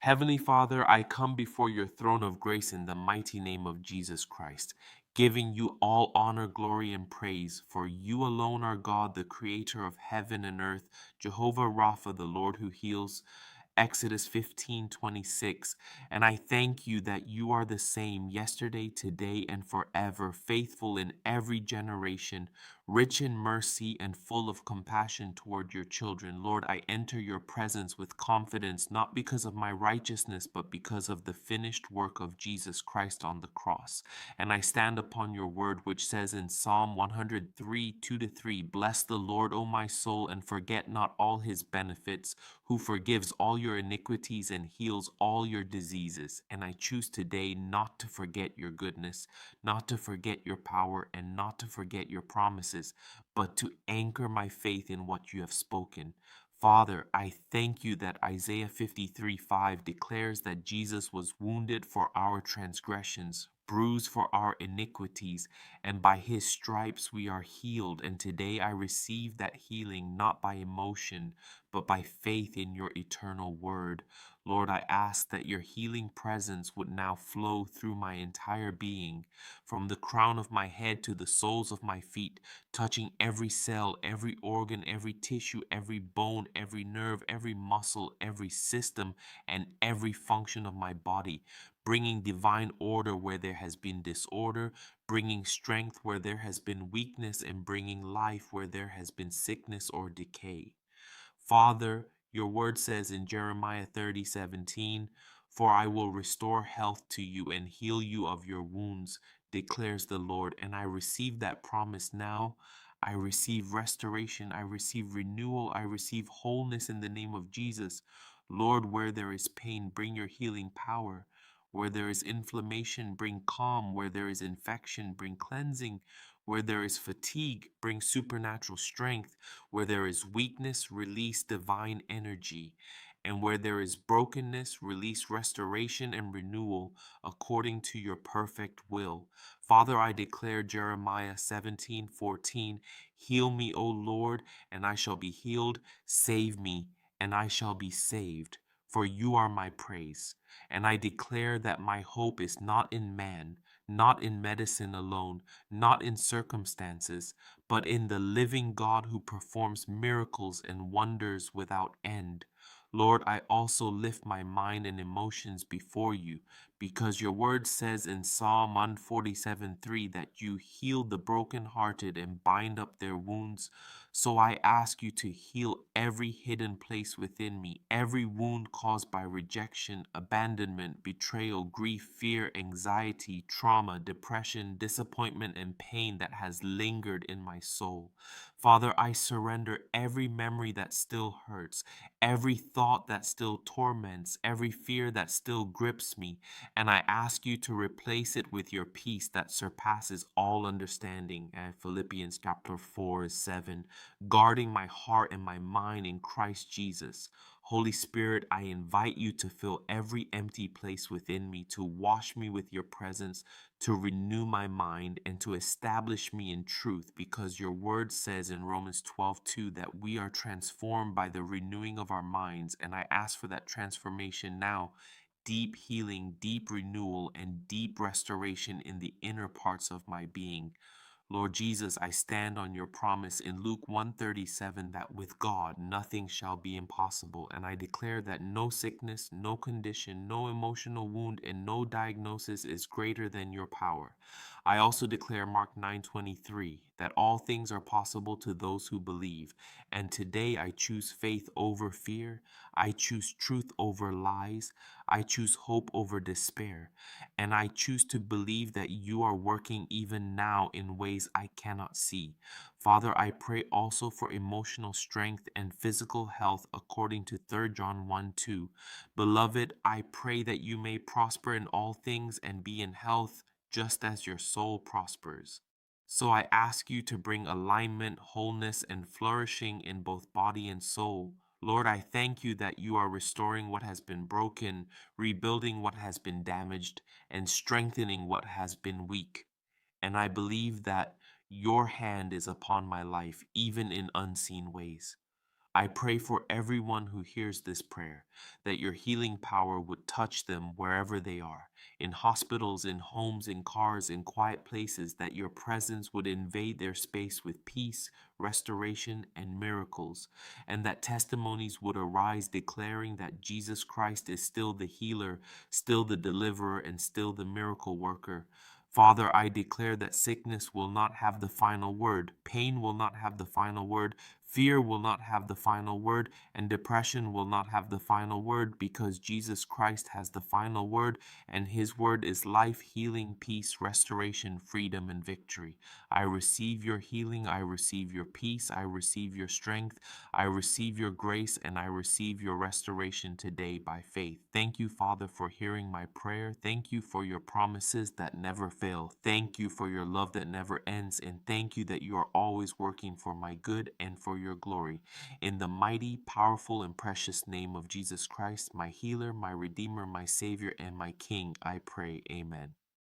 Heavenly Father, I come before your throne of grace in the mighty name of Jesus Christ, giving you all honor, glory, and praise, for you alone are God, the creator of heaven and earth, Jehovah Rapha, the Lord who heals. Exodus 15:26. And I thank you that you are the same yesterday, today, and forever, faithful in every generation, rich in mercy and full of compassion toward your children. Lord, I enter your presence with confidence, not because of my righteousness, but because of the finished work of Jesus Christ on the cross. And I stand upon your word, which says in Psalm 103, 2-3, Bless the Lord, O my soul, and forget not all his benefits, who forgives all your iniquities and heals all your diseases. And I choose today not to forget your goodness, not to forget your power, and not to forget your promises, but to anchor my faith in what you have spoken. Father, I thank you that Isaiah 53:5 declares that Jesus was wounded for our transgressions, bruised for our iniquities, and by his stripes we are healed. And today I receive that healing not by emotion, but by faith in your eternal word. Lord, I ask that your healing presence would now flow through my entire being, from the crown of my head to the soles of my feet, touching every cell, every organ, every tissue, every bone, every nerve, every muscle, every system, and every function of my body, bringing divine order where there has been disorder, bringing strength where there has been weakness, and bringing life where there has been sickness or decay. Father, your word says in Jeremiah 30:17, For I will restore health to you and heal you of your wounds, declares the Lord. And I receive that promise now. I receive restoration. I receive renewal. I receive wholeness in the name of Jesus. Lord, where there is pain, bring your healing power. Where there is inflammation, bring calm. Where there is infection, bring cleansing. Where there is fatigue, bring supernatural strength. Where there is weakness, release divine energy. And where there is brokenness, release restoration and renewal according to your perfect will. Father, I declare Jeremiah 17:14, Heal me, O Lord, and I shall be healed. Save me, and I shall be saved. For you are my praise. And I declare that my hope is not in man, not in medicine alone, not in circumstances, but in the living God who performs miracles and wonders without end. Lord, I also lift my mind and emotions before you, because your word says in Psalm 147:3 that you heal the brokenhearted and bind up their wounds. So I ask you to heal every hidden place within me, every wound caused by rejection, abandonment, betrayal, grief, fear, anxiety, trauma, depression, disappointment, and pain that has lingered in my soul. Father, I surrender every memory that still hurts, every thought that still torments, every fear that still grips me, and I ask you to replace it with your peace that surpasses all understanding. Philippians chapter 4:7, guarding my heart and my mind in Christ Jesus. Holy Spirit, I invite you to fill every empty place within me, to wash me with your presence, to renew my mind, and to establish me in truth, because your word says in Romans 12:2 that we are transformed by the renewing of our minds. And I ask for that transformation now, deep healing, deep renewal, and deep restoration in the inner parts of my being. Lord Jesus, I stand on your promise in Luke 137 that with God nothing shall be impossible. And I declare that no sickness, no condition, no emotional wound, and no diagnosis is greater than your power. I also declare Mark 9:23 that all things are possible to those who believe. And today I choose faith over fear. I choose truth over lies. I choose hope over despair. And I choose to believe that you are working even now in ways I cannot see. Father, I pray also for emotional strength and physical health according to 3 John 1:2. Beloved, I pray that you may prosper in all things and be in health just as your soul prospers. So I ask you to bring alignment, wholeness, and flourishing in both body and soul. Lord, I thank you that you are restoring what has been broken, rebuilding what has been damaged, and strengthening what has been weak. And I believe that your hand is upon my life, even in unseen ways. I pray for everyone who hears this prayer, that your healing power would touch them wherever they are, in hospitals, in homes, in cars, in quiet places, that your presence would invade their space with peace, restoration, and miracles, and that testimonies would arise declaring that Jesus Christ is still the healer, still the deliverer, and still the miracle worker. Father, I declare that sickness will not have the final word, pain will not have the final word, fear will not have the final word, and depression will not have the final word, because Jesus Christ has the final word, and his word is life, healing, peace, restoration, freedom, and victory. I receive your healing, I receive your peace, I receive your strength, I receive your grace, and I receive your restoration today by faith. Thank you, Father, for hearing my prayer. Thank you for your promises that never fail. Thank you for your love that never ends. And thank you that you are always working for my good and for your glory. In the mighty, powerful, and precious name of Jesus Christ, my healer, my redeemer, my savior, and my king, I pray. Amen.